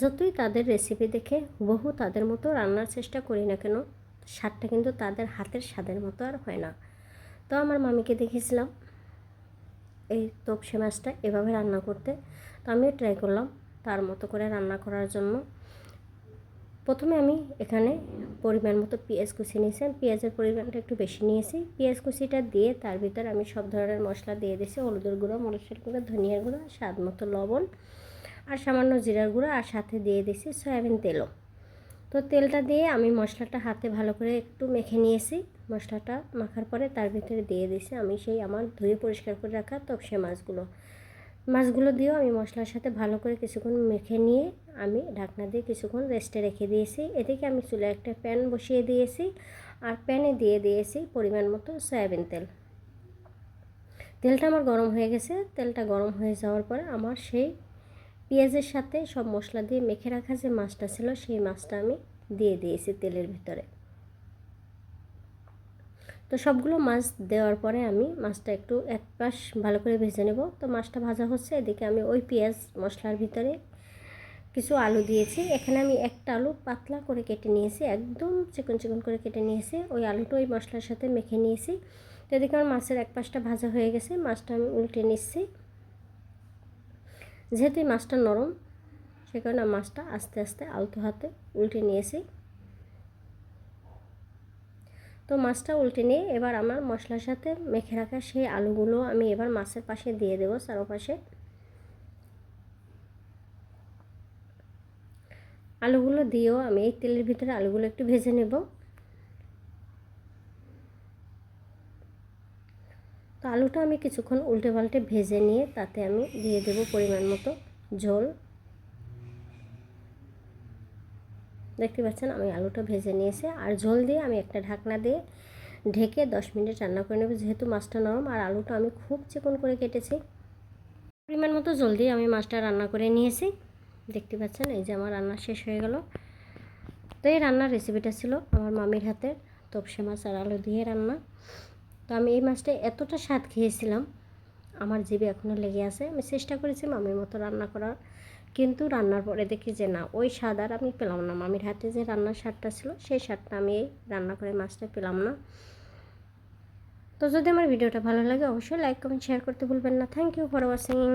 যতই তাদের রেসিপি দেখে হুবহু তাদের মতো রান্নার চেষ্টা করি না কেন, স্বাদটা কিন্তু তাদের হাতের স্বাদের মতো আর হয় না। তো আমার মামিকে দেখেছিলাম এই তপসে মাছটা এভাবে রান্না করতে, তো আমিও ট্রাই করলাম তার মতো করে রান্না করার জন্য। প্রথমে আমি এখানে পরিমাণ মতো পেঁয়াজ কুচি নিয়েছি, পেঁয়াজের পরিমাণটা একটু বেশি নিয়েছি। পেঁয়াজ কুচিটা দিয়ে তার ভিতর আমি সব ধরনের মশলা দিয়ে দিয়েছি, হলুদের গুঁড়ো, মরিচের গুঁড়ো, ধনিয়ার গুঁড়ো, স্বাদ মতো লবণ আর সামান্য জিরার গুঁড়ো, আর সাথে দিয়ে দিয়েছি সয়াবিন তেলও। তো তেলটা দিয়ে আমি মশলাটা হাতে ভালো করে একটু মেখে নিয়েছি। মশলাটা মাখার পরে তার ভিতরে দিয়ে দিয়েছি আমি সেই আমার ধুয়ে পরিষ্কার করে রাখা তপসে মাছগুলো দিয়েও আমি মশলার সাথে ভালো করে কিছুক্ষণ মেখে নিয়ে আমি ঢাকনা দিয়ে কিছুক্ষণ রেস্টে রেখে দিয়েছি। এদিকে আমি চুলে একটা প্যান বসিয়ে দিয়েছি, আর প্যানে দিয়ে দিয়েছি পরিমাণ মতো সয়াবিন তেল। তেলটা আমার গরম হয়ে গেছে। তেলটা গরম হয়ে যাওয়ার পরে আমার সেই পেঁয়াজের সাথে সব মশলা দিয়ে মেখে রাখা যে মাছটা ছিল সেই মাছটা আমি দিয়ে দিয়েছি তেলের ভিতরে। তো সবগুলো মাছ দেওয়ার পরে আমি মাছটা একটু এক পাশ ভালো করে ভেজে নেব। তো মাছটা ভাজা হচ্ছে, এদিকে আমি ওই পেঁয়াজ মশলার ভিতরে কিছু আলু দিয়েছি। এখানে আমি একটা আলু পাতলা করে কেটে নিয়েছি, একদম চিকন চিকন করে কেটে নিয়েছি। ওই আলুটা ওই মশলার সাথে মেখে নিয়েছি। তো এদিকে আমার মাছের এক পাশটা ভাজা হয়ে গেছে, মাছটা আমি উল্টে নিচ্ছি। যেহেতু এই মাছটা নরম, সে কারণে মাছটা আস্তে আস্তে আলতো হাতে উল্টে নিয়েছি। তো মাছটা উল্টে নিয়ে এবার আমার মশলার সাথে মেখে রাখা সেই আলুগুলো আমি এবার মাছের পাশে দিয়ে দেবো, চারপাশে। আলুগুলো দিয়েও আমি এই তেলের ভিতরে আলুগুলো একটু ভেজে নেব। তো আলুটা আমি কিছুক্ষণ উল্টে পাল্টে ভেজে নিয়ে তাতে আমি দিয়ে দেব পরিমাণ মতো ঝোল। দেখতে পাচ্ছেন আমি আলুটা ভেজে নিয়েছি, আর ঝোল দিয়ে আমি একটা ঢাকনা দিয়ে ঢেকে 10 মিনিট রান্না করে নেব। যেহেতু মাছটা নরম আর আলুটা আমি খুব চিকন করে কেটেছি, পরিমাণ মতো ঝোল দিয়ে আমি মাছটা রান্না করে নিয়েছি। দেখতে পাচ্ছেন এই যে আমার রান্না শেষ হয়ে গেল। তো এই রান্নার রেসিপিটা ছিল আমার মামির হাতের তপসে মাছ আর আলু দিয়ে রান্না। তো আমি এই মাছটা এতটা স্বাদ খেয়েছিলাম, আমার জিভে এখনও লেগে আছে। আমি চেষ্টা করেছি মামির মতো রান্না করার, কিন্তু রান্নার পরে দেখি যে না, ওই স্বাদ আর আমি পেলাম না। মামির হাতে যে রান্নার স্বাদটা ছিল সেই স্বাদটা আমি এই রান্না করে মাছটা পেলাম না। তো যদি আমার ভিডিওটা ভালো লাগে অবশ্যই লাইক কমেন্ট শেয়ার করতে ভুলবেন না। Thank you for watching.